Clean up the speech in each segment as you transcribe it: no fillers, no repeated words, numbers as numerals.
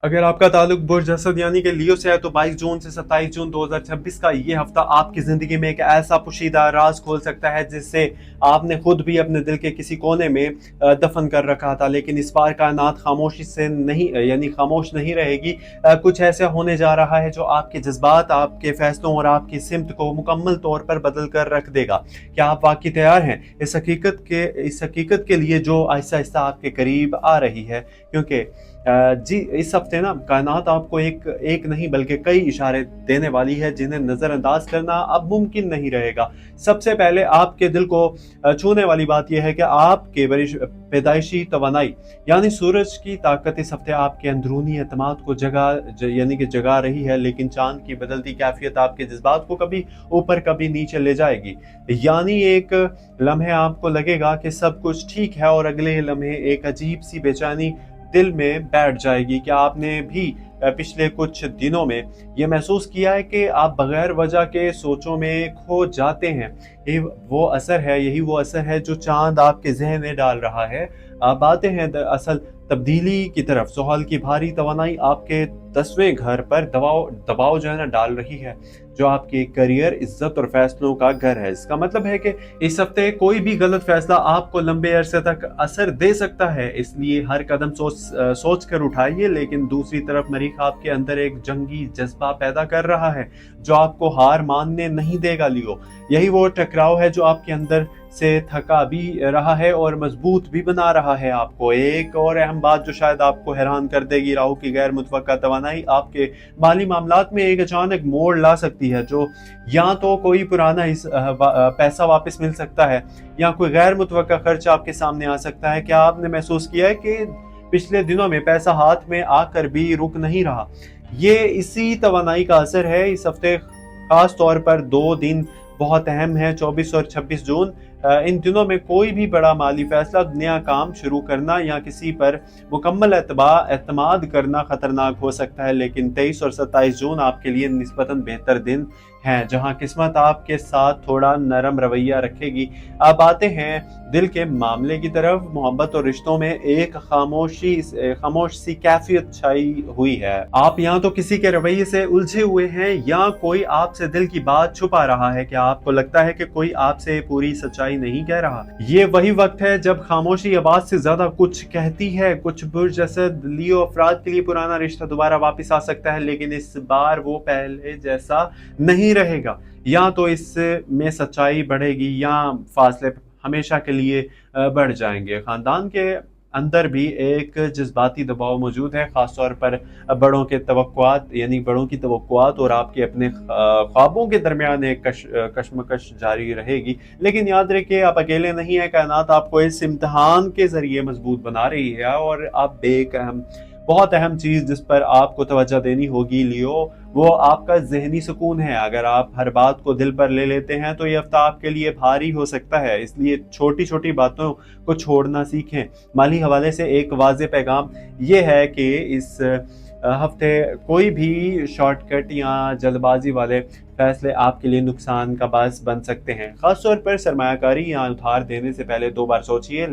अगर आपका ताल्लुक बुर्ज असद यानी कि लियो से है तो 22 जून से 27 जून 2026 का ये हफ्ता आपकी ज़िंदगी में एक ऐसा पोशीदा राज खोल सकता है जिससे आपने खुद भी अपने दिल के किसी कोने में दफन कर रखा था, लेकिन इस बार कायनात खामोशी से नहीं यानी खामोश नहीं रहेगी। कुछ ऐसा होने जा रहा है जो आपके जज्बात, आपके फैसलों और आपकी सिमत को मुकम्मल तौर पर बदल कर रख देगा। क्या आप वाकई तैयार हैं इस हकीकत के लिए जो आहिस्ता आहिस्ता आपके करीब आ रही है? क्योंकि जी इस हफ्ते ना कायनात आपको एक नहीं बल्कि कई इशारे देने वाली है जिन्हें नज़रअंदाज करना अब मुमकिन नहीं रहेगा। सबसे पहले आपके दिल को छूने वाली बात यह है कि आपके पैदाइशी तवानाई यानी सूरज की ताकत इस हफ्ते आपके अंदरूनी एतमाद को यानी कि जगा रही है, लेकिन चांद की बदलती कैफियत आपके जज्बात को कभी ऊपर कभी नीचे ले जाएगी। यानी एक लम्हे आपको लगेगा कि सब कुछ ठीक है और अगले लम्हे एक अजीब सी बेचैनी दिल में बैठ जाएगी। क्या आपने भी पिछले कुछ दिनों में ये महसूस किया है कि आप बगैर वजह के सोचों में खो जाते हैं? यही वो असर है जो चांद आपके जहन में डाल रहा है। आप आते हैं असल तब्दीली की तरफ। सुहाल की भारी तवानाई आपके 10वें घर पर दबाव जो है ना डाल रही है, जो आपके करियर, इज्जत और फैसलों का घर है। इसका मतलब है कि इस हफ्ते कोई भी गलत फैसला आपको लंबे अरसे तक असर दे सकता है, इसलिए हर कदम सोच कर उठाइए। लेकिन दूसरी तरफ मरीख आपके अंदर एक जंगी जज्बा पैदा कर रहा है जो आपको हार मानने नहीं देगा। लियो, यही वो टकराव है जो आपके अंदर से थका भी रहा है और मजबूत भी बना रहा है आपको। एक और अहम बात जो शायद आपको हैरान कर देगी, राहु की गैर मुतवक्का तवानाई आपके माली मामलात में एक अचानक मोड़ ला सकती है, जो या तो कोई पुराना पैसा वापस मिल सकता है या कोई गैर मुतवक्का खर्च आपके सामने आ सकता है। क्या आपने महसूस किया है कि पिछले दिनों में पैसा हाथ में आकर भी रुक नहीं रहा? ये इसी तवानाई का असर है। इस हफ्ते खास तौर पर 2 दिन बहुत अहम है, 24 और 26 जून। इन दिनों में कोई भी बड़ा माली फैसला, नया काम शुरू करना या किसी पर मुकम्मल एतमाद करना खतरनाक हो सकता है। लेकिन 23 और 27 जून आपके लिए निस्बतन बेहतर दिन हैं, जहां किस्मत आपके साथ थोड़ा नरम रवैया रखेगी। अब आते हैं दिल के मामले की तरफ। मोहब्बत और रिश्तों में एक खामोश सी कैफियत छाई हुई है। आप यहाँ तो किसी के रवैये से उलझे हुए हैं या कोई आपसे दिल की बात छुपा रहा है। क्या आपको लगता है कि कोई आपसे पूरी सच्चाई नहीं कह रहा? ये वही वक्त है जब खामोशी आवाज से ज्यादा कुछ कहती है। कुछ बुर्ज असद लियो अफराद के लिए पुराना रिश्ता दोबारा वापस आ सकता है, लेकिन इस बार वो पहले जैसा नहीं रहेगा। या तो इसमें सच्चाई बढ़ेगी या फासले हमेशा के लिए बढ़ जाएंगे। खानदान के अंदर भी एक जज्बाती दबाव मौजूद है, खासतौर पर बड़ों की तवक्कुआत और आपके अपने ख्वाबों के दरमियान एक कशमकश जारी रहेगी। लेकिन याद रखिए, आप अकेले नहीं है। कायनात आपको इस इम्तिहान के जरिए मजबूत बना रही है और आप बहुत अहम चीज जिस पर आपको तवज्जो देनी होगी लियो, वो आपका जहनी सुकून है। अगर आप हर बात को दिल पर ले लेते हैं तो ये हफ्ता आपके लिए भारी हो सकता है, इसलिए छोटी छोटी बातों को छोड़ना सीखें। माली हवाले से एक वाज़ेह पैगाम ये है कि इस हफ्ते कोई भी शॉर्टकट या जल्दबाजी वाले फैसले आपके लिए नुकसान का बायस बन सकते हैं। खासतौर पर सरमायाकारी या उधार देने से पहले 2 बार सोचिए।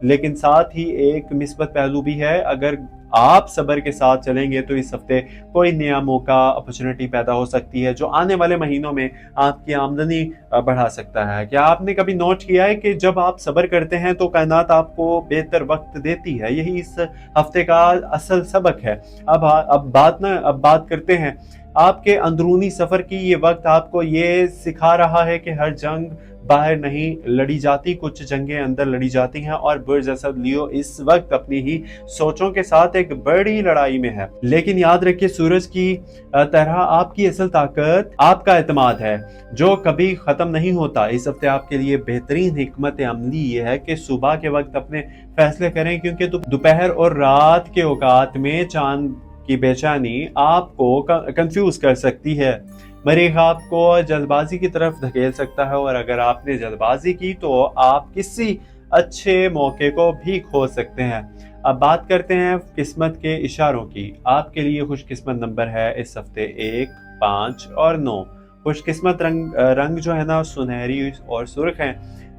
लेकिन साथ ही एक मिस्बत पहलू भी है, अगर आप सब्र के साथ चलेंगे तो इस हफ्ते कोई नया मौका, अपॉर्चुनिटी पैदा हो सकती है जो आने वाले महीनों में आपकी आमदनी बढ़ा सकता है। क्या आपने कभी नोट किया है कि जब आप सब्र करते हैं तो कायनात आपको बेहतर वक्त देती है? यही इस हफ्ते का असल सबक है। अब बात करते हैं आपके अंदरूनी सफर की। ये वक्त आपको ये सिखा रहा है कि हर जंग बाहर नहीं लड़ी जाती, कुछ जंगें अंदर लड़ी जाती हैं। और बुर्ज असद लियो इस वक्त अपनी ही सोचों के साथ एक बड़ी लड़ाई में है। लेकिन याद रखिए, सूरज की तरह आपकी असल ताकत आपका एतमाद है जो कभी खत्म नहीं होता। इस हफ्ते आपके लिए बेहतरीन हिकमत अमली ये है कि सुबह के वक्त अपने फैसले करें, क्योंकि दोपहर और रात के औकात में चांद की बेचैनी आपको कंफ्यूज कर सकती है। मरीख आपको जल्दबाजी की तरफ धकेल सकता है और अगर आपने जल्दबाजी की तो आप किसी अच्छे मौके को भी खो सकते हैं। अब बात करते हैं किस्मत के इशारों की। आपके लिए खुशकिस्मत नंबर है इस हफ्ते 1, 5 और 9। खुशकिस्मत रंग जो है ना सुनहरी और सुर्ख हैं,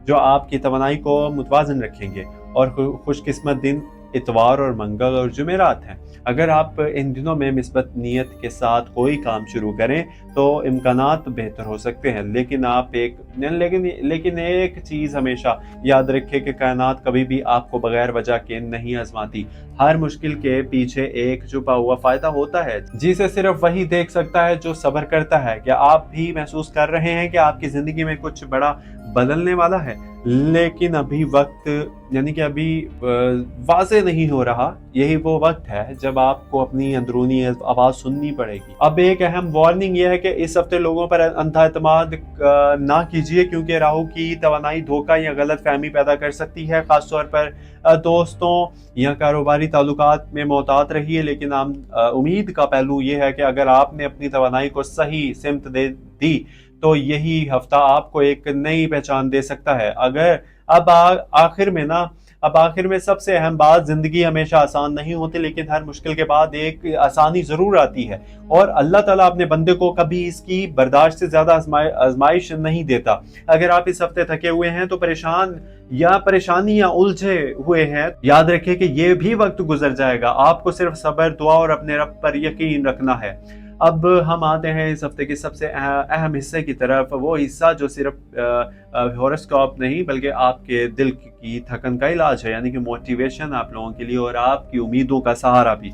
जो आपकी तवानाई को मुतवाजन रखेंगे। और खुशकिस्मत दिन इतवार और मंगल और जुमेरात हैं। अगर आप इन दिनों में मिस्बत नीयत के साथ कोई काम शुरू करें तो इम्कानात बेहतर हो सकते हैं। लेकिन एक चीज़ हमेशा याद रखें कि कायनात कभी भी आपको बगैर वजह के नहीं आजमाती। हर मुश्किल के पीछे एक छुपा हुआ फायदा होता है जिसे सिर्फ वही देख सकता है जो सब्र करता है। क्या आप भी महसूस कर रहे हैं कि आपकी ज़िंदगी में कुछ बड़ा बदलने वाला है, लेकिन अभी वक्त यानी कि अभी वाज़े नहीं हो रहा? यही वो वक्त है जब आपको अपनी अंदरूनी आवाज़ सुननी पड़ेगी। अब एक अहम वार्निंग यह है कि इस हफ्ते लोगों पर अंधा एतमाद ना कीजिए, क्योंकि राहु की तवानाई धोखा या गलत फहमी पैदा कर सकती है। खासतौर पर दोस्तों या कारोबारी ताल्लुकात में मोहतात रहिए। लेकिन उम्मीद का पहलू ये है कि अगर आपने अपनी तवानाई को सही सिमत दे दी तो यही हफ्ता आपको एक नई पहचान दे सकता है। अगर आखिर में सबसे अहम बात, जिंदगी हमेशा आसान नहीं होती, लेकिन हर मुश्किल के बाद एक आसानी जरूर आती है। और अल्लाह ताला अपने बंदे को कभी इसकी बर्दाश्त से ज्यादा आजमाइश नहीं देता। अगर आप इस हफ्ते थके हुए हैं तो परेशानी या उलझे हुए हैं, याद रखें कि ये भी वक्त गुजर जाएगा। आपको सिर्फ सब्र, दुआ और अपने रब पर यकीन रखना है। अब हम आते हैं इस हफ्ते के सबसे अहम हिस्से की तरफ, वो हिस्सा जो सिर्फ हॉरोस्कोप नहीं बल्कि आपके दिल की थकन का इलाज है, यानी कि मोटिवेशन आप लोगों के लिए और आपकी उम्मीदों का सहारा भी।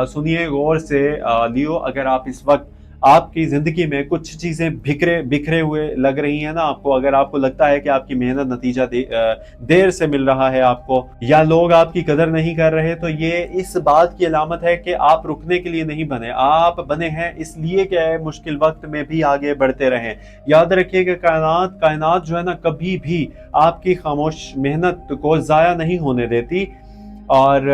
सुनिए गौर से लियो। अगर आप इस वक्त आपकी जिंदगी में कुछ चीजें बिखरे हुए लग रही हैं ना आपको, अगर आपको लगता है कि आपकी मेहनत नतीजा देर से मिल रहा है आपको, या लोग आपकी कदर नहीं कर रहे, तो ये इस बात की अलामत है कि आप रुकने के लिए नहीं बने। आप बने हैं इसलिए कि मुश्किल वक्त में भी आगे बढ़ते रहें। याद रखिए कि कायनात जो है ना, कभी भी आपकी खामोश मेहनत को जाया नहीं होने देती, और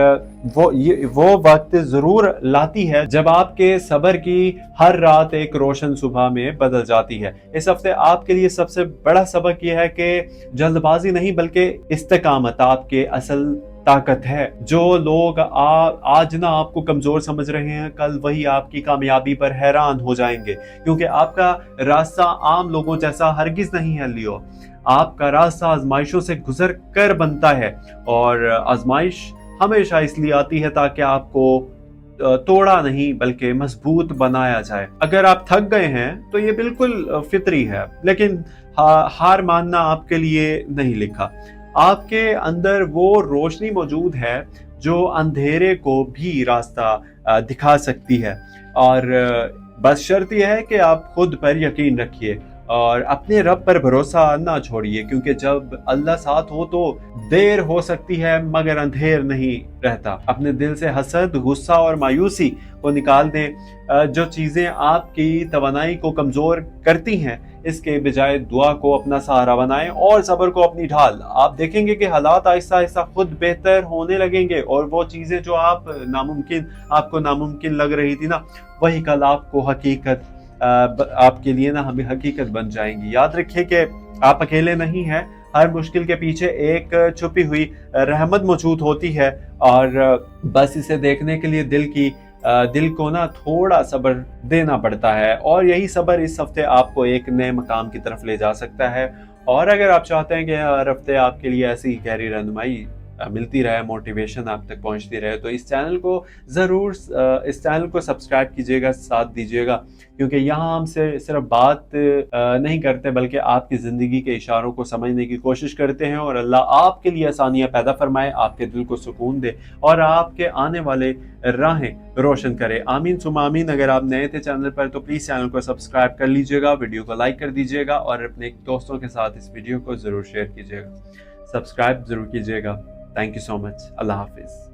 वो वक्त जरूर लाती है जब आपके सब्र की हर रात एक रोशन सुबह में बदल जाती है। इस हफ्ते आपके लिए सबसे बड़ा सबक यह है कि जल्दबाजी नहीं बल्कि इस्तेकामत आपके असल ताकत है। जो लोग आज ना आपको कमजोर समझ रहे हैं, कल वही आपकी कामयाबी पर हैरान हो जाएंगे, क्योंकि आपका रास्ता आम लोगों जैसा हरगिज नहीं है लियो। आपका रास्ता आजमाइशों से गुजर कर बनता है, और आजमाइश हमेशा इसलिए आती है ताकि आपको तोड़ा नहीं बल्कि मजबूत बनाया जाए। अगर आप थक गए हैं तो ये बिल्कुल फितरी है, लेकिन हार मानना आपके लिए नहीं लिखा। आपके अंदर वो रोशनी मौजूद है जो अंधेरे को भी रास्ता दिखा सकती है, और बस शर्त यह है कि आप खुद पर यकीन रखिए और अपने रब पर भरोसा ना छोड़िए, क्योंकि जब अल्लाह साथ हो तो देर हो सकती है मगर अंधेर नहीं रहता। अपने दिल से हसद, गुस्सा और मायूसी को निकाल दें। जो चीजें आपकी तवानाई को कमजोर करती हैं, इसके बजाय दुआ को अपना सहारा बनाएं और सब्र को अपनी ढाल। आप देखेंगे कि हालात आहिस्ता आहिस्ता खुद बेहतर होने लगेंगे, और वो चीजें जो आपको नामुमकिन लग रही थी ना, वही कल आपको आपके लिए ना हमें हकीकत बन जाएंगी। याद रखिए कि आप अकेले नहीं हैं। हर मुश्किल के पीछे एक छुपी हुई रहमत मौजूद होती है, और बस इसे देखने के लिए दिल को ना थोड़ा सब्र देना पड़ता है, और यही सब्र इस हफ्ते आपको एक नए मकाम की तरफ ले जा सकता है। और अगर आप चाहते हैं कि हर हफ्ते आपके लिए ऐसी गहरी रहनुमाई मिलती रहे, मोटिवेशन आप तक पहुंचती रहे, तो इस चैनल को सब्सक्राइब कीजिएगा, साथ दीजिएगा, क्योंकि यहाँ हम सिर्फ बात नहीं करते बल्कि आपकी ज़िंदगी के इशारों को समझने की कोशिश करते हैं। और अल्लाह आपके लिए आसानियाँ पैदा फरमाए, आपके दिल को सुकून दे और आपके आने वाले राहें रोशन करे। आमीन सुमा आमीन। अगर आप नए थे चैनल पर तो प्लीज़ चैनल को सब्सक्राइब कर लीजिएगा, वीडियो को लाइक कर दीजिएगा, और अपने दोस्तों के साथ इस वीडियो को ज़रूर शेयर कीजिएगा। सब्सक्राइब ज़रूर कीजिएगा। Thank you so much. Allah Hafiz.